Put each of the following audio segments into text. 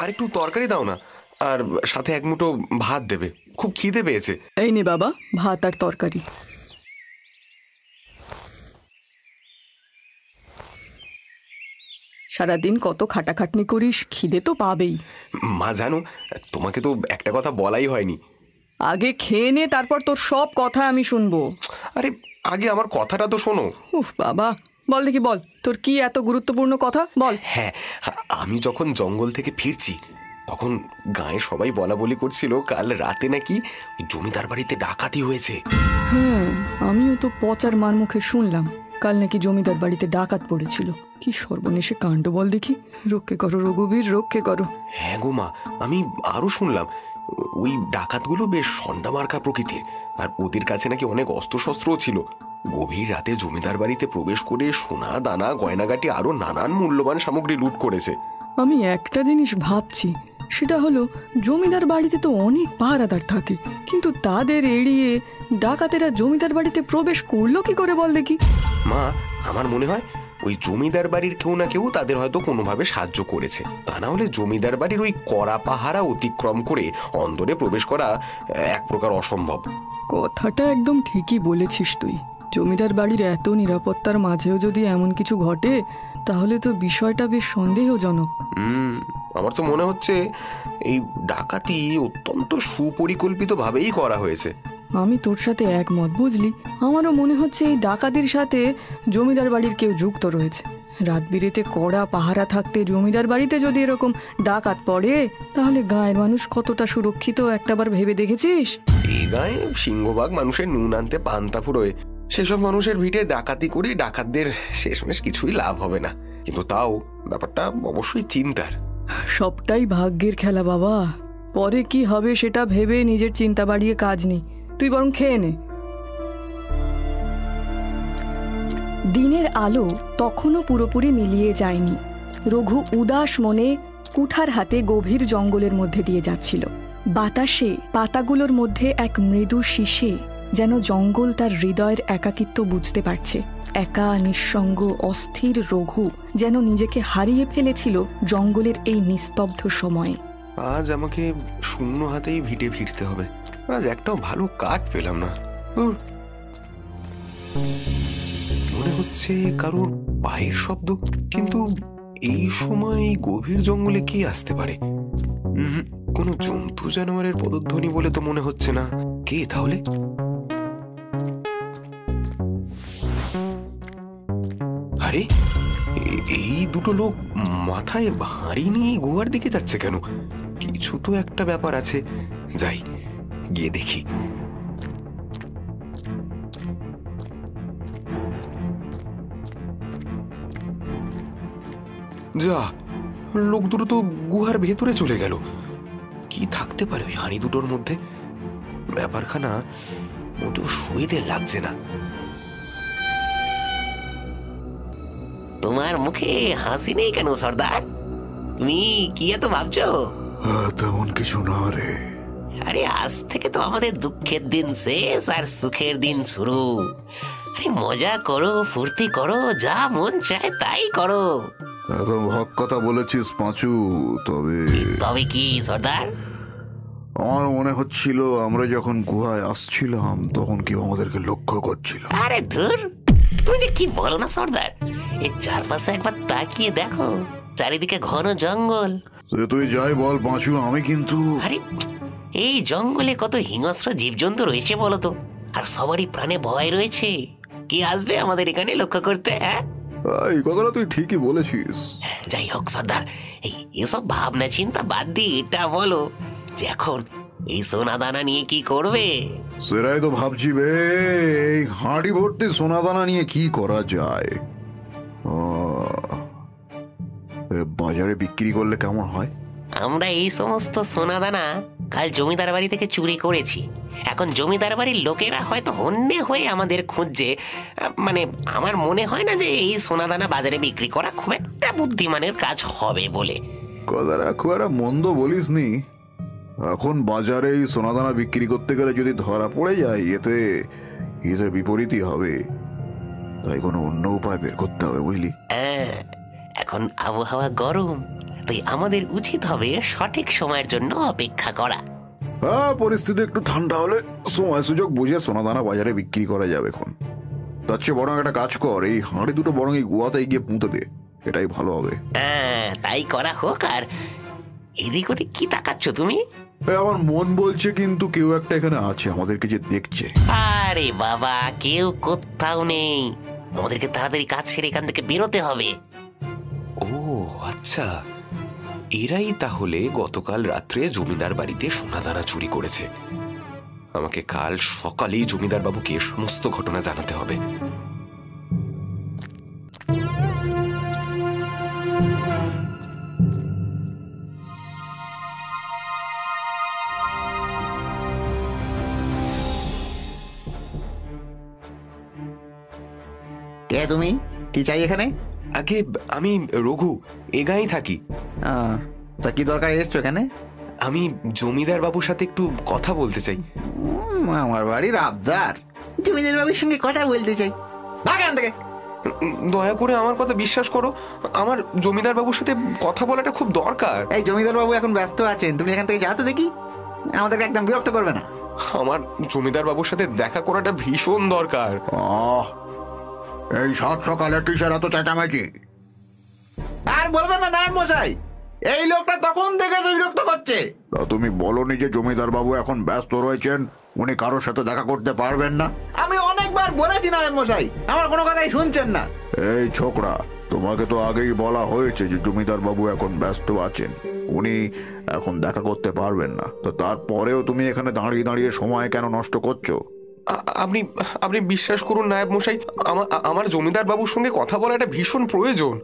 আর একটু তরকারি দাও না, আর সাথে এক মুঠো ভাত দেবে, খুব খিদে পেয়েছে। এই নে বাবা, ভাত আর তরকারি। সারাদিন কত খাটাখাটনি করিস, খিদে তো পাবেই। মা জানো, তোমাকে তো একটা কথা বলাই হয়নি। আগে খেয়ে নে, তারপর তোর সব কথা আমি শুনবো। আরে আগে আমার কথাটা তো শোনো। উফ বাবা, বল দেখি, বল তোর কি এত গুরুত্বপূর্ণ কথা, বল। হ্যাঁ, আমি যখন জঙ্গল থেকে ফিরছি তখন গায়ে সবাই বলা বলি করছিল কাল রাতে নাকি জমিদার বাড়িতে ডাকাতি হয়েছে। হ্যাঁ, আমিও তো পচার মার মুখে শুনলাম কাল নাকি জমিদার বাড়িতে ডাকাত পড়েছিল। কি সর্বনেশে কাণ্ড বল দেখি। রক্ষে করো রঘুবীর, রক্ষে করো। হ্যাঁ গো মা, আমি আরো শুনলাম ওই ডাকাতগুলো বেশ সন্ডামার্কা প্রকৃতির, আর ওদের কাছে নাকি অনেক অস্ত্রশস্ত্রও ছিল। গভীর রাতে জমিদার বাড়িতে প্রবেশ করে সোনা দানা গয়নাগাটি আরো নানান মূল্যবান সামগ্রী লুট করেছে। আমি একটা জিনিস ভাবছি, সেটা হলো জমিদার বাড়িতে তো অনেক পাহারাদার থাকে, কিন্তু তাদের এড়িয়ে ডাকাতেরা জমিদার বাড়িতে প্রবেশ করলো কি করে বল দেখি। মা, আমার মনে হয় ওই জমিদার বাড়ির কেউ না কেউ তাদের হয়তো কোনোভাবে সাহায্য করেছে। তা না হলে জমিদার বাড়ির ওই কড়া পাহারা অতিক্রম করে অন্দরে প্রবেশ করা এক প্রকার অসম্ভব। কথাটা একদম ঠিকই বলেছিস তুই। জমিদার বাড়ির এত নিরাপত্তার মাঝেও যদি এমন কিছু ঘটে, তাহলে তো বিষয়টা বেশ সন্দেহজনক। আমার তো মনে হচ্ছে এই ডাকাতি অত্যন্ত সুপরিকল্পিত ভাবেই করা হয়েছে। আমি তোর সাথে একমত, বুঝলি। আমারও মনে হচ্ছে এই ডাকাতির সাথে জমিদার বাড়ির কেউ যুক্ত রয়েছে। রাত বিরেতে কড়া পাহারা থাকতে জমিদার বাড়িতে যদি এরকম ডাকাত পড়ে, তাহলে গায়ের মানুষ কতটা সুরক্ষিত একটাবার ভেবে দেখেছিস? এই গায়ে সিংহভাগ মানুষের নুন আনতে পান্তা ফুরোয়, সেসব মানুষের ভিড়ে ডাকাতি করে ডাকাতদের শেষমেশ কিছুই লাভ হবে না। কিন্তু তাও ব্যাপারটা অবশ্যই চিন্তার। সবটাই ভাগ্যের খেলা বাবা। পরে কি হবে সেটা ভেবে নিজের চিন্তা বাড়িয়ে কাজ নেই, তুই বরং খেয়ে নে। দিনের আলো তখনও পুরোপুরি মিলিয়ে যায়নি। রঘু উদাস মনে কুঠার হাতে গভীর জঙ্গলের মধ্যে দিয়ে যাচ্ছিল। বাতাসে পাতাগুলোর মধ্যে এক মৃদু শিশে যেন জঙ্গল তার হৃদয়ের একাকিত্ব বুঝতে পারছে। একা নিঃসঙ্গ অস্থির রঘু যেন নিজেকে হারিয়ে ফেলেছিল জঙ্গলের এই নিস্তব্ধ সময়ে। আজ আমাকে শূন্য হাতেই ভিটে ফিরতে হবে। আজ একটাও ভালো কাঠ পেলাম না। মনে হচ্ছে কারোর পায়ের শব্দ, কিন্তু এই সময় গভীর জঙ্গলে কে আসতে পারে? কোনো জন্তু জানোয়ারের পদধ্বনি বলে তো মনে হচ্ছে না। কে তাহলে? আরে এই দুটো লোক মাথায় ভারী নিয়ে গুহার দিকে যাচ্ছে কেন? কিছু তো একটা ব্যাপার আছে, যাই গিয়ে দেখি। যা, লোক দুটো তো গুহার ভেতরে চলে গেল। কি থাকতে পারে ওই হাঁড়ি দুটোর মধ্যে? ব্যাপারখানা মোটেও সইতে লাগছে না। তোমার মুখে হাসি নেই কেন সর্দার? তুমি কি এত ভাবছো? তেমন কিছু না রে। আরে আজ থেকে তো আমাদের দুঃখের দিন শেষ আর সুখের দিন শুরু। আরে মজা করো, ফুর্তি করো, যা মন চায় তাই করো। একদম হক কথা বলেছিস পাঁচু। তবে কি সর্দার? আমার মনে হচ্ছিল আমরা যখন গুহায় আসছিলাম তখন কেউ আমাদেরকে লক্ষ্য করছিল। আরে ধুর, তুমি যে কি বলো না সর্দার। এই চারপাশে একবার তাকিয়ে দেখো, চারিদিকে ঘন জঙ্গল। তুই যাই বল পাঁচু, আমি কিন্তু... আরে এই জঙ্গলে কত হিংস্র জীবজন্তু রয়েছে বলতো, আর সবারই প্রাণে ভয় রয়েছে। কি আসবে আমাদের এখানে লক্ষ্য করতে? হ্যাঁ, এই কথাটা তুই ঠিকই বলেছিস। যাই হোক সর্দার, এসব ভাবনা চিন্তা বাদ দিয়ে এটা বলো যে এখন এই সোনা দানা নিয়ে কি করবে? সেটাই তো ভাবছি বে, এই হাঁড়ি ভর্তি সোনা দানা নিয়ে কি করা যায়। বাজারে বিক্রি করলে কেমন হয়? আমরা এই সমস্ত সোনা দানা কাল জমিদার বাড়ি থেকে চুরি করেছি। এখন জমিদার বাড়ির লোকেরা হয়তো হন্যে হয়ে আমাদের খুঁজছে। মানে আমার মনে হয় না যে এই সোনা দানা বাজারে বিক্রি করা খুব একটা বুদ্ধিমানের কাজ হবে বলে। কথাটা খুব একটা মন্দ বলিস নি। এখন বাজারে এই সোনা দানা বিক্রি করতে গেলে যদি ধরা পড়ে যায়, এতে বিপরীতই হবে। তাই কোনো অন্য উপায় বের করতে হবে, বুঝলি? এখন আবহাওয়া গরম, তাই আমাদের উচিত হবে সঠিক সময়ের জন্য অপেক্ষা করা। হ্যাঁ, পরিস্থিতি একটু ঠান্ডা হলে সময় সুযোগ বুঝে সোনাদানা বাজারে বিক্রি করা যাবে এখন। তার চেয়ে বরং একটা কাজ কর, এই হাঁড়ি দুটো বরং এই গুয়াতে গিয়ে পুঁতে দে, এটাই ভালো হবে। হ্যাঁ, তাই করা হোক। আর এদিক ওদিক কি তাকাচ্ছ তুমি? আমার মন বলছে কিন্তু কেউ একটা এখানে আছে, আমাদেরকে যে দেখছে। আরে বাবা, কেউ কোথাও নেই। আমাদেরকে তাড়াতাড়ি কাজ সেরে এখান থেকে বেরোতে হবে। ও আচ্ছা, এরাই তাহলে গতকাল রাত্রে জমিদার বাড়িতে সোনাদানা চুরি করেছে। আমাকে কাল সকালেই জমিদার বাবুকে সমস্ত ঘটনা জানাতে হবে। কে তুমি? কি চাই এখানে? আগে আমি রঘু, এ গাঁয়েই থাকি। তা কি দরকার এসছো এখানে? আমি জমিদার বাবুর সাথে একটু কথা বলতে চাই। আমার বাড়ির আবদার, জমিদার বাবুর সঙ্গে কথা বলতে চাই? ভাগ এখান থেকে। দয়া করে আমার কথা বিশ্বাস করো, আমার জমিদার বাবুর সাথে কথা বলাটা খুব দরকার। এই জমিদার বাবু এখন ব্যস্ত আছেন, তুমি এখান থেকে যাও তো দেখি। আমাদেরকে একদম বিরক্ত করবে না। আমার জমিদার বাবুর সাথে দেখা করাটা ভীষণ দরকার। এই সাত সকালে কিসের এত চেঁচামেচি? আর বলবেন না নায়েব মশাই, এই লোকটা তখন থেকে বিরক্ত করছে। তুমি বলনি যে জমিদার বাবু এখন ব্যস্ত রয়েছেন, উনি কারোর সাথে দেখা করতে পারবেন না? আমি অনেকবার বলেছি নায়েব মশাই, আমার কোনো কথাই শুনছেন না। এই ছোকরা, তোমাকে তো আগেই বলা হয়েছে যে জমিদার বাবু এখন ব্যস্ত আছেন, উনি এখন দেখা করতে পারবেন না। তো তারপরেও তুমি এখানে দাঁড়িয়ে দাঁড়িয়ে সময় কেন নষ্ট করছো? আপনি আপনি বিশ্বাস করুন নায়েব মশাই, আমার জমিদার বাবুর সঙ্গে কথা বলাটা ভীষণ প্রয়োজন।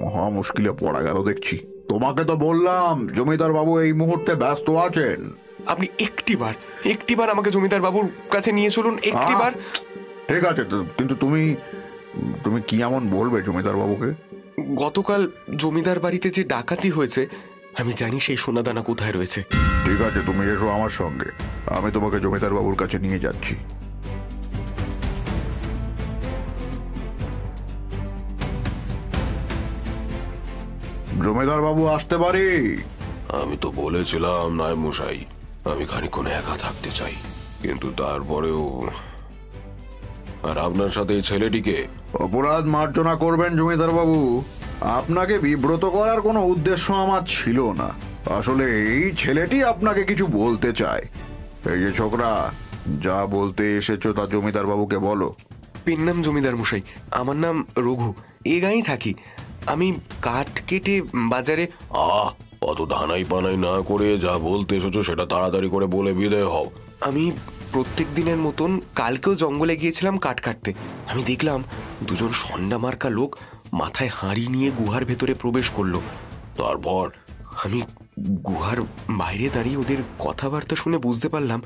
মহা মুশকিলে পড়া গেল দেখছি। তোমাকে তো বললাম জমিদার বাবু এই মুহূর্তে ব্যস্ত আছেন। আপনি একটিবার আমাকে জমিদার বাবুর কাছে নিয়ে চলুন, একটিবার। ঠিক আছে, কিন্তু তুমি তুমি কি এমন বলবে জমিদার বাবুকে? গতকাল জমিদার বাড়িতে যে ডাকাতি হয়েছে, আমি জানি সেই সোনাদানা কোথায় রয়েছে। ঠিক আছে, তুমি এসো আমার সঙ্গে, আমি তোমাকে জমিদার বাবুর কাছে নিয়ে যাচ্ছি। জমিদার বাবু আসতে পারি? আমি তো বলেছিলাম নায়েব মশাই, আমি খানিকক্ষণ একা থাকতে চাই, কিন্তু তারপরেও। আর আপনার সাথে এই ছেলেটিকে? অপরাধ মার্জনা করবেন জমিদার বাবু, আপনাকে বিব্রত করার কোনো উদ্দেশ্য আমার ছিল না। আসলে এই ছেলেটি আপনাকে কিছু বলতে চায়। এই যে ছোকরা, যা বলতে এসেছো তা জমিদার বাবুকে বলো। পেন নাম জমিদার মশাই, আমার নাম রঘু, এ গাঁয়েই থাকি। আমি কাঠ কেটে বাজারে। অত ধানাই পানাই না করে যা বলতে এসেছো সেটা তাড়াতাড়ি করে বলে বিদায় হও। আমি প্রত্যেক দিনের মতন কালকেও জঙ্গলে গিয়েছিলাম কাঠ কাটতে। আমি দেখলাম দুজন সন্ডা মার্কা লোক মাথায় হাঁড়ি নিয়ে গুহার ভেতরে প্রবেশ করলো। তারপর? আমি গুহার বাইরে দাঁড়িয়ে ওদের কথাবার্তা শুনে বুঝতে পারলাম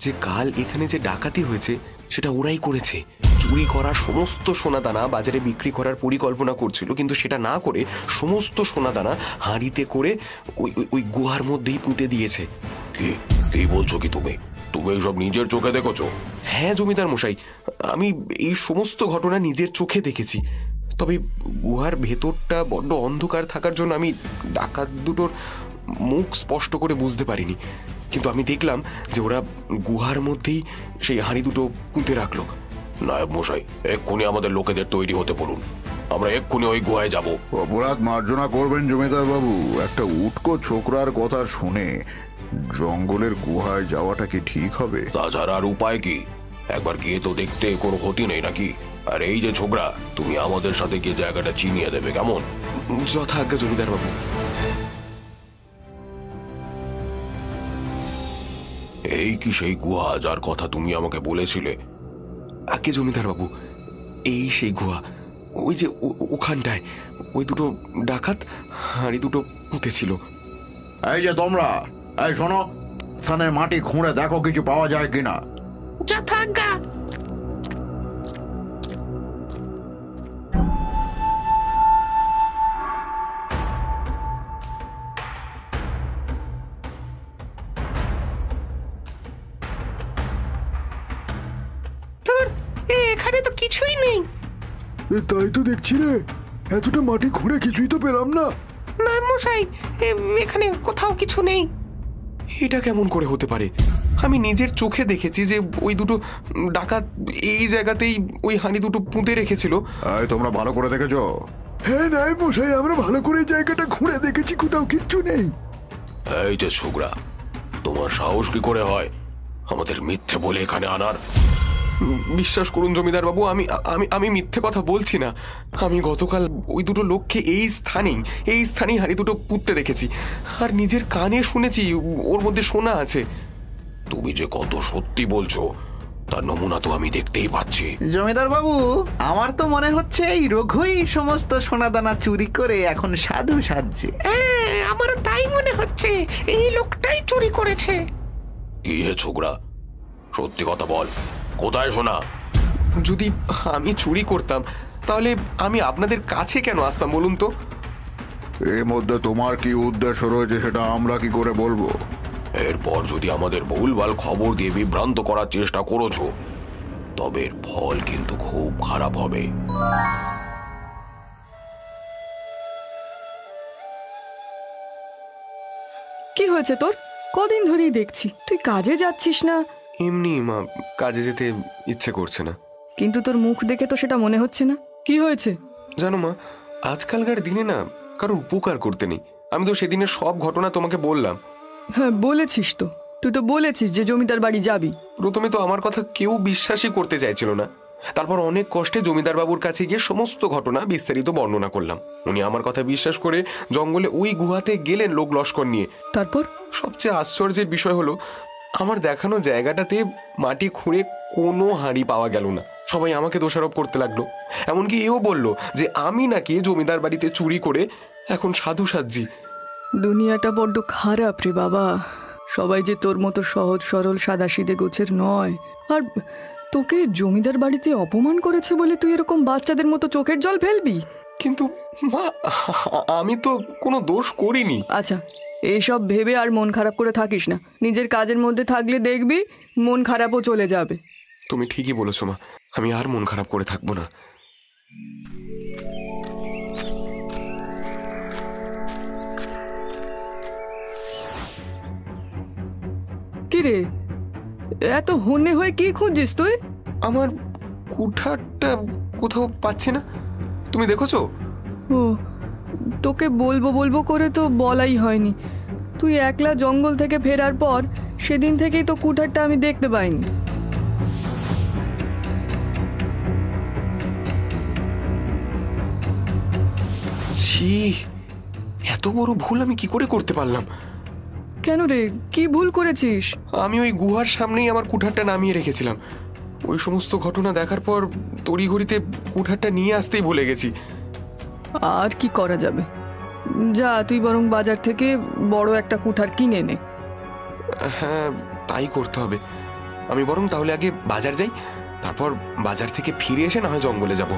যে কাল এখানে যে ডাকাতি হয়েছে সেটা ওরাই করেছে। চুরি করা সমস্ত সোনাদানা বাজারে বিক্রি করার পরিকল্পনা করছিল, কিন্তু সেটা না করে সমস্ত সোনাদানা হাঁড়িতে করে ওই গুহার মধ্যেই পুঁতে দিয়েছে। কি বলছো কি তুমি? তুমি এইসব নিজের চোখে দেখেছো? হ্যাঁ জমিদার মশাই, আমি এই সমস্ত ঘটনা নিজের চোখে দেখেছি। তবে গুহার ভেতরটা বড্ড অন্ধকার থাকার জন্য আমি ডাকাত দুটোর মুখ স্পষ্ট করে বুঝতে পারিনি, কিন্তু আমি দেখলাম যে ওরা গুহার মধ্যেই সেই হাঁড়ি দুটো পুঁতে রাখলো। নায়েব মশাই, এক্ষুনি আমাদের লোকেদের তৈরি হতে বলুন, আমরা এক্ষুনি ওই গুহায় যাব। অপরাধ মার্জনা করবেন জমিদার বাবু, একটা উটকো ছোকরার কথা শুনে জঙ্গলের গুহায় যাওয়াটা কি ঠিক হবে? তাছাড়া আর উপায় কি? একবার গিয়ে তো দেখতে কোনো ক্ষতি নেই নাকি? আর এই যে ছোকরা, তুমি আমাদের সাথে গিয়ে জায়গাটা চিনিয়ে দেবে, কেমন? যথাজ্ঞা জমিদার বাবু। এই কি সেই গুহা যার কথা তুমি আমাকে বলেছিলে? আগে জমিদার বাবু, এই সেই গুহা। ওই যে ওখানটায় ওই দুটো ডাকাত হাঁড়ি দুটো পুঁতেছিল। এই যে তোমরা, এই শোনো, স্থানের মাটি খুঁড়ে দেখো কিছু পাওয়া যায় কিনা। যথাজ্ঞা। এখানে তো কিছুই নেই। তাই তো দেখছি রে, এতটা মাটি খুঁড়ে কিছুই তো পেলাম না। না মশাই, এখানে কোথাও কিছু নেই। এটা কেমন করে হতে পারে? আমি নিজের চোখে দেখেছি যে ওই দুটো ডাকাত এই জায়গাতেই ওই হাঁড়ি দুটো পুঁতে রেখেছিল। এই, তোমরা ভালো করে দেখেছো? হ্যাঁ নাই মশাই, আমরা ভালো করে জায়গাটা ঘুরে দেখেছি, কোথাও কিচ্ছু নেই। এই যে ছোকরা, তোমার সাহস কি করে হয় আমাদের মিথ্যে বলে এখানে আনার? বিশ্বাস করুন জমিদার বাবু, আমি আমি আমি মিথ্যে কথা বলছি না। আমি গতকাল ওই দুটো লোককে এই স্থানেই হাঁড়ি দুটো পুঁততে দেখেছি, আর নিজের কানে শুনেছি ওর মধ্যে সোনা আছে। তুমি যে কত সত্যি বলছো তার নমুনা তো আমি দেখতেই পাচ্ছি। জমিদার বাবু, আমার তো মনে হচ্ছে এই রঘুই সমস্ত সোনাদানা চুরি করে এখন সাধু সাজছে। আমারও তাই মনে হচ্ছে, এই লোকটাই চুরি করেছে। কি হে ছোকরা, সত্যি কথা বল, কোথায় সোনা? যদি আমি চুরি করতাম তাহলে আমি আপনাদের কাছে কেন আসতাম বলুন তো? এর মধ্যে তোমার কি উদ্দেশ্য রয়েছে সেটা আমরা কি করে বলবো? এরপর যদি আমাদের ভুলভাল খবর দিয়ে বিভ্রান্ত করার চেষ্টা করেছো তবে এর ফল কিন্তু খুব খারাপ হবে। কি হয়েছে তোর? কদিন ধরেই দেখছি তুই কাজে যাচ্ছিস না। এমনি মা, কাজে যেতে ইচ্ছে করছে না। কিন্তু তোর মুখ দেখে তো সেটা মনে হচ্ছে না। কি হয়েছে? জানো মা, আজকালকার দিনে না কারণ উপকার করতে নেই। আমি তো সেদিনের সব ঘটনা তোমাকে বললাম। হ্যাঁ বলেছিস তো, তুই তো বলেছিস যে জমিদার বাড়ি যাবি। প্রথমে তো আমার কথা কেউ বিশ্বাসই করতে চাইছিল না। তারপর অনেক কষ্টে জমিদার বাবুর কাছে গিয়ে সমস্ত ঘটনা বিস্তারিত বর্ণনা করলাম। উনি আমার কথা বিশ্বাস করে জঙ্গলে ওই গুহাতে গেলেন লোক লস্কর নিয়ে। তারপর? সবচেয়ে আশ্চর্যের বিষয় হলো, আমার দেখানো জায়গাটাতে মাটি খুঁড়ে কোনো হাঁড়ি পাওয়া গেল না। সবাই আমাকে দোষারোপ করতে লাগলো। এমনকি এও বলল যে আমি নাকি জমিদার বাড়িতে চুরি করে এখন সাধু সাজছি। দুনিয়াটা বড্ড খারাপ রে বাবা। সবাই যে তোর মতো সহজ সরল সাদাসিধে গোছের নয়। আর তোকে জমিদার বাড়িতে অপমান করেছে বলে তুই এরকম বাচ্চাদের মতো চোখের জল ফেলবি? কিন্তু মা, আমি তো কোনো দোষ করিনি। আচ্ছা, এইসব ভেবে আর মন খারাপ করে থাকিস না। নিজের কাজের মধ্যে থাকলে দেখবি মন খারাপও চলে যাবে। তুমি ঠিকই বলেছো মা, আমি আর মন খারাপ করে থাকবো না। কি রে, এত হন্যে হয়ে কি খুঁজছিস তুই? আমার কুঠারটা কোথাও পাচ্ছি না, তুমি দেখেছো? ও, তোকে বলবো বলবো করে তো বলাই হয়নি। তুই একলা জঙ্গল থেকে ফেরার পর সেদিন থেকেই তো কুঠারটা আমি দেখতে পাইনি। ছি, এত বড় ভুল আমি কি করে করতে পারলাম? কেন রে, কি ভুল করেছিস? আমি ওই গুহার সামনেই আমার কুঠারটা নামিয়ে রেখেছিলাম। ওই সমস্ত ঘটনা দেখার পর তড়িঘড়িতে কুঠারটা নিয়ে আসতেই ভুলে গেছি। আর কি করা যাবে, যা তুই বরং বাজার থেকে বড় একটা কুঠার কিনে নে। হ্যাঁ, তাই করতে হবে। আমি বরং তাহলে আগে বাজার যাই, তারপর বাজার থেকে ফিরে এসে না হয় জঙ্গলে যাব।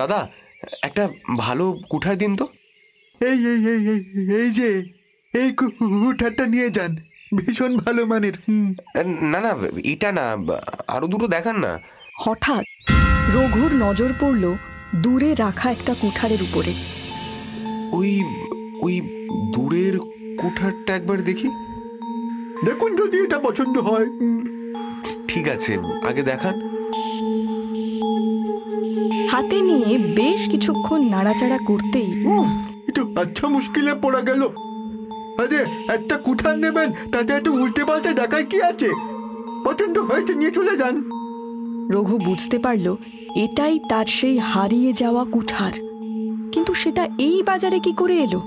দাদা, একটা ভালো কুঠার দিন তো। এই এই এই এই এই যে এই কুঠারটা নিয়ে যান, ভীষণ ভালো মানের। না না, এটা না, আরো দুটো দেখান না। হঠাৎ রঘুর নজর পড়ল দূরে রাখা একটা কুঠারের উপরে। ওই ওই দূরের কুঠারটা একবার দেখি। দেখুন যদি এটা পছন্দ হয়। ঠিক আছে, আগে দেখান। হাতে নিয়ে বেশ কিছুক্ষণ নাড়াচাড়া করতেই এটা আচ্ছা মুশকিলে পড়া গেল। আরে একটা কুঠার নেবেন, তাতে এত উল্টে পাল্টে দেখার কি আছে? পছন্দ হয়েছে নিয়ে চলে যান। রঘু বুঝতে পারল এটাই তার সেই হারিয়ে যাওয়া কুঠার। কিন্তু সেটা এই বাজারে কি করে এলো?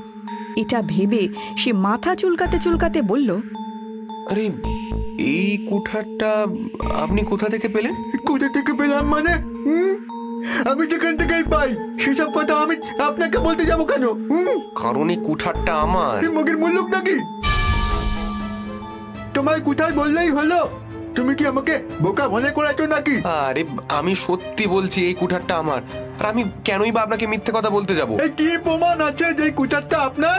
এটা ভেবে সে মাথা চুলকাতে চুলকাতে বলল, আরে, এই কুঠারটা আপনি কোথা থেকে পেলেন? কোথা থেকে পেলাম মানে? আমি যেখান থেকেই পাই সেসব কথা আমি আপনাকে বলতে যাবো কেন? কারণ এই কুঠারটা আমার। মগের মুল্লুক নাকি? তোমার কুঠার বললেই হলো? তুমি কি আমাকে বোকা মনে করেছো নাকি? আরে আমি সত্যি বলছি এই কুঠারটা আমার, আর আমি কেনই বা আপনাকে মিথ্যে কথা বলতে যাব? এই কি প্রমাণ আছে যে এই কুঠারটা আপনার?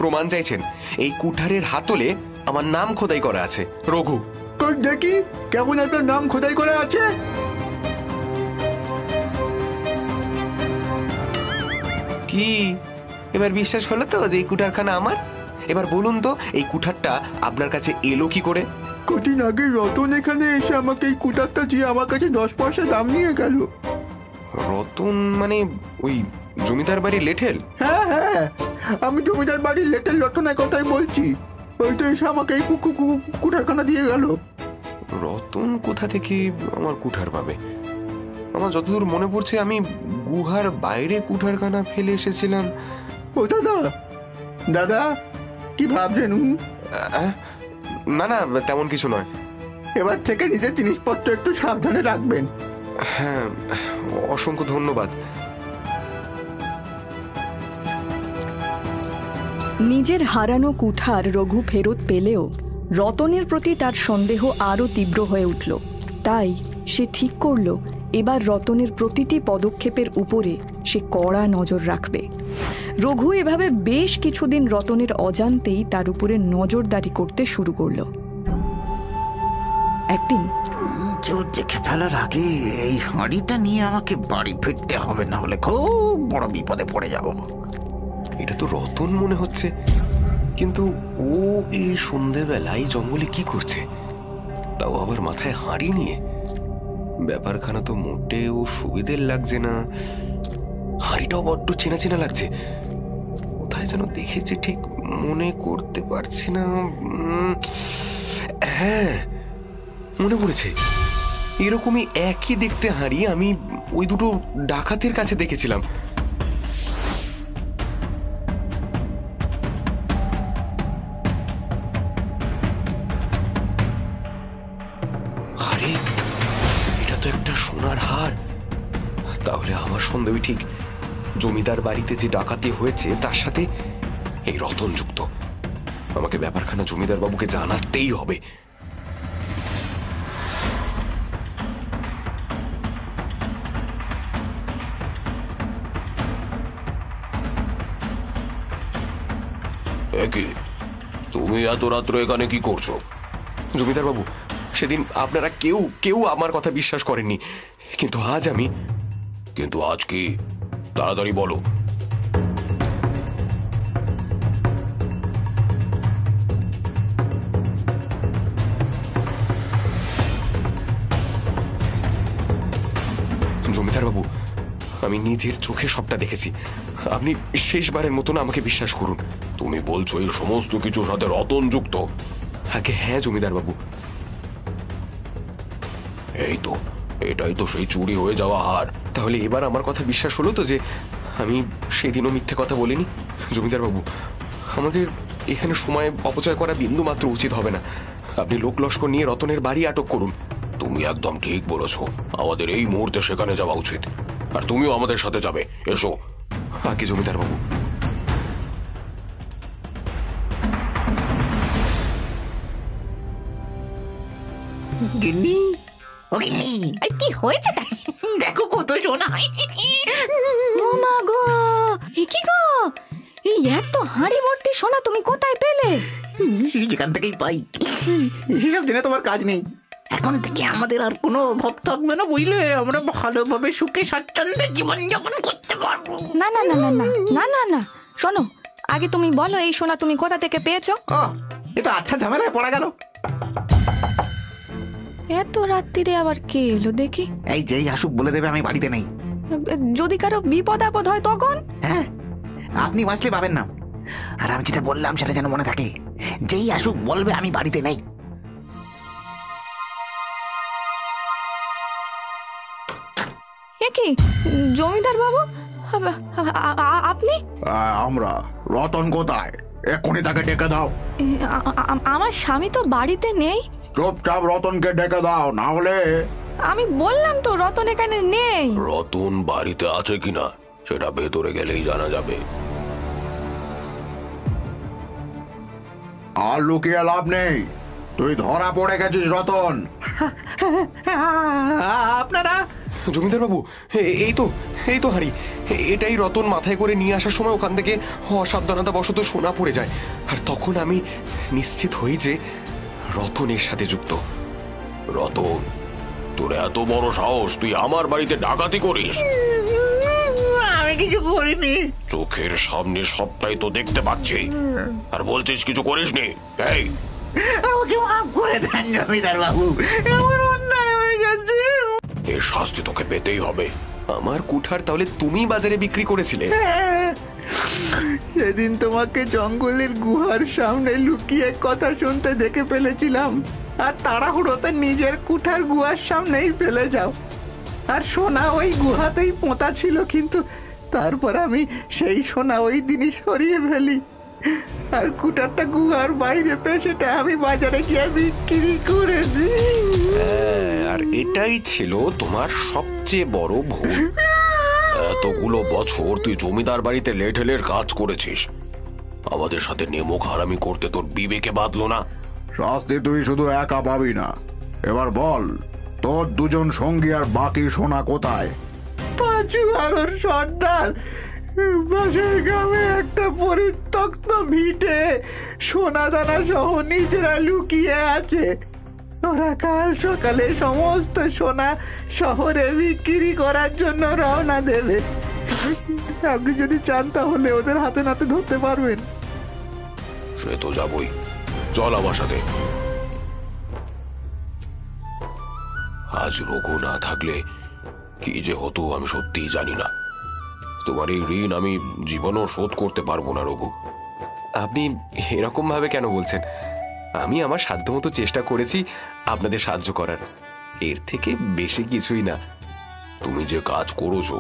প্রমাণ চাইছেন? এই কুঠারের হাতলে আমার নাম খোদাই করা আছে, রঘু। কই দেখি কেমন আপনার নাম খোদাই করা আছে। কি এবার বিশ্বাস হলো তো যে এই কুঠারখানা আমার? এবার বলুন তো এই কুঠারটা আপনার কাছে এলো কি করে? কদিন আগে রতন এখানে এসে আমাকে এই কুঠারটা দিয়ে আমার কাছে 10 পয়সা দাম নিয়ে গেল। রতন মানে ওই জমিদার বাড়ির লেঠেল? হ্যাঁ হ্যাঁ, আমি জমিদার বাড়ির লেটেল রতনের কথাই বলছি। ওই তো এসে আমাকে এই কুঠারখানা দিয়ে গেল। রতন কোথা থেকে আমার কুঠার পাবে? আমার যতদূর মনে পড়ছে আমি গুহার বাইরে কুঠারখানা ফেলে এসেছিলাম। ও দাদা, দাদা কি ভাবছেন? না না, তেমন কিছু নয়। এবার থেকে নিজের জিনিসপত্র একটু সাবধানে রাখবেন। হ্যাঁ, অসংখ্য ধন্যবাদ। নিজের হারানো কুঠার রঘু ফেরত পেলেও রতনের প্রতি তার সন্দেহ আরও তীব্র হয়ে উঠল। তাই সে ঠিক করল এবার রতনের প্রতিটি পদক্ষেপের উপরে সে কড়া নজর রাখবে। রঘু এভাবে বেশ কিছুদিন রতনের অজান্তেই তার উপরে নজরদারি করতে শুরু করল। একদিন কেউ দেখে ফেলার আগে এই হাঁড়িটা নিয়ে আমাকে বাড়ি ফিরতে হবে, না হলে খুব বড় বিপদে পড়ে যাব। এটা তো রতন মনে হচ্ছে, কিন্তু ও এই সন্ধ্যেবেলায় জঙ্গলে কি করছে? তাও আবার মাথায় হাঁড়ি নিয়ে। ব্যাপারখানা তো মোটেও সুবিধের লাগছে না। হাঁড়িটাও বড্ড চেনা চেনা লাগছে, কোথায় যেন দেখেছি, ঠিক মনে করতে পারছি না। হ্যাঁ, মনে পড়েছে, এরকমই একই দেখতে হাঁড়ি আমি ওই দুটো ডাকাতের কাছে দেখেছিলাম। আরে এটা তো একটা সোনার হার। তাহলে আমার সন্দেহই ঠিক, জমিদার বাড়িতে যে ডাকাতি হয়েছে তার সাথে এই রতন যুক্ত। আমাকে ব্যাপারখানা জমিদার বাবুকে জানাতেই হবে। তুমি এত রাত্রে এখানে কি করছো? জমিদার বাবু, সেদিন আপনারা কেউ আমার কথা বিশ্বাস করেননি, কিন্তু আজ আমি। কিন্তু আজ কি? তাড়াতাড়ি বলো। জমিদার বাবু, আমি নিজের চোখে সবটা দেখেছি। আপনি শেষবারের মতন আমাকে বিশ্বাস করুন। তুমি বলছো এই সমস্ত কিছুর সাথে রতন যুক্ত? আগে হ্যাঁ জমিদার বাবু। এই তো, এটাই তো সেই চুরি হয়ে যাওয়া হার। তাহলে এবার আমার কথা বিশ্বাস হলো তো যে আমি সেদিনও মিথ্যে কথা বলিনি? জমিদার বাবু, আমাদের এখানে সময় অপচয় করা বিন্দু মাত্র উচিত হবে না। আপনি লোক লস্কর নিয়ে রতনের বাড়ি আটক করুন। তুমি একদম ঠিক বলেছো, আমাদের এই মুহূর্তে সেখানে যাওয়া উচিত। আর তুমিও আমাদের সাথে যাবে, এসো। আগে জমিদার বাবু। গিন্নি, ও গিন্নি, কি হয়েছে? দেখো কত সোনা। ও মা গো, এ কি গো, এই এত হাঁড়ি ভর্তি সোনা তুমি কোথায় পেলে? যেখান থেকেই পাই, সেসব জেনে তোমার কাজ নেই। এখন থেকে আমাদের আর কোনো অভাব থাকবে না, বুঝলে? আমরা ভালোভাবে সুখে স্বাচ্ছন্দ্যে জীবনযাপন করতে পারবো। না না না না না না না না, শোনো, আগে তুমি বলো এই সোনা তুমি কোথা থেকে পেয়েছো? এ তো আচ্ছা ঝামেলায় পড়া গেল। এত রাত্রিরে আবার কে এলো দেখি? এই যেই আসুক বলে দেবে আমি বাড়িতে নেই। যদি কারো বিপদ আপদ হয় তখন? হ্যাঁ, আপনি বাঁচলে পাবেন না। আর আমি যেটা বললাম সেটা যেন মনে থাকে, যেই আসুক বলবে আমি বাড়িতে নেই। এ কি জমিদার বাবু, আপনি? আমরা। রতন কোথায়? এক্ষুনি তাকে ডেকে দাও। আমার স্বামী তো বাড়িতে নেই। চুপচাপ রতনকে ডেকে দাও, না হলে। আমি বললাম তো রতন এখানে নেই। রতন বাড়িতে আছে কিনা সেটা ভেতরে গেলেই জানা যাবে। আর লুকিয়ে লাভ নেই, তুই ধরা পড়ে গেছিস রতন। আপনারা জমিদার বাবু, এই তো হাঁড়ি। এটাই রতন মাথায় করে নিয়ে আসার সময় ওখান থেকে অসাবধানতা বশত সোনা পড়ে যায়, আর তখন আমি নিশ্চিত হই যে রতন এর সাথে যুক্ত। রতন, তোর এত বড় সাহস, তুই আমার বাড়িতে ডাকাতি করিস? আমি কিছু করিনি। চোখের সামনে সবটাই তো দেখতে পাচ্ছি, আর বলছিস কিছু করিসনি? এই, আমাকে মাফ করে দেন জমিদার বাবু, আমার অন্যায় হয়ে গেছে। এর শাস্তি তোকে পেতেই হবে। আমার কুঠার তাহলে তুমি বাজারে বিক্রি করেছিলে? সেদিন তোমাকে জঙ্গলের গুহার সামনে লুকিয়ে কথা শুনতে দেখে ফেলেছিলাম, আর তাড়াহুড়োতে নিজের কুঠার গুহার সামনেই ফেলে যাও। আর সোনা ওই গুহাতেই পোঁতা ছিল, কিন্তু তারপর আমি সেই সোনা ওই দিনই সরিয়ে ফেলি, আর কুঠারটা গুহার বাইরে পেয়ে সেটা আমি বাজারে গিয়ে বিক্রি করে দিই। আর এটাই ছিল তোমার সবচেয়ে বড় ভুল। এতগুলো বছর তুই জমিদার বাড়িতে লেঠেলের কাজ করেছিস, আমাদের সাথে নেমক হারামি করতে তোর বিবেকে বাঁধলো না? শাস্তি তুই শুধু একা পাবি না। এবার বল, তোর দুজন সঙ্গী আর বাকি সোনা কোথায়? পাঁচু আর ওর সর্দার পাশের গ্রামে একটা পরিত্যক্ত ভিটে সোনাদানা সহ নিজেরা লুকিয়ে আছে। ওরা কাল সকালে সমস্ত সোনা শহরে বিক্রি করার জন্য রওনা দেবে। আপনি যদি চান তাহলে ওদের হাতে নাতে ধরতে পারবেন। সে তো যাবই, চল আমার সাথে। আজ রঘু না থাকলে কি যে হতো আমি সত্যিই জানি না। তোমার এই ঋণ আমি জীবনও শোধ করতে পারবো না রঘু। আপনি এরকম ভাবে কেন বলছেন? আমি আমার সাধ্যমতো চেষ্টা করেছি আপনাদের সাহায্য করার, এর থেকে বেশি কিছুই না। তুমি যে কাজ করেছো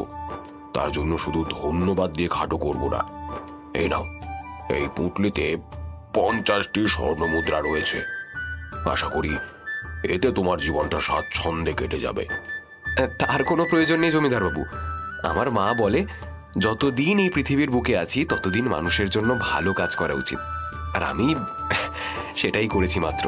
তার জন্য শুধু ধন্যবাদ দিয়ে খাটো করবো না। এই নাও, এই পুঁটলিতে 50টি স্বর্ণ মুদ্রা রয়েছে। আশা করি এতে তোমার জীবনটা স্বাচ্ছন্দ্যে কেটে যাবে। তার কোনো প্রয়োজন নেই জমিদার বাবু। আমার মা বলে, যতদিন এই পৃথিবীর বুকে আছি ততদিন মানুষের জন্য ভালো কাজ করা উচিত, আর আমি সেটাই করেছি মাত্র।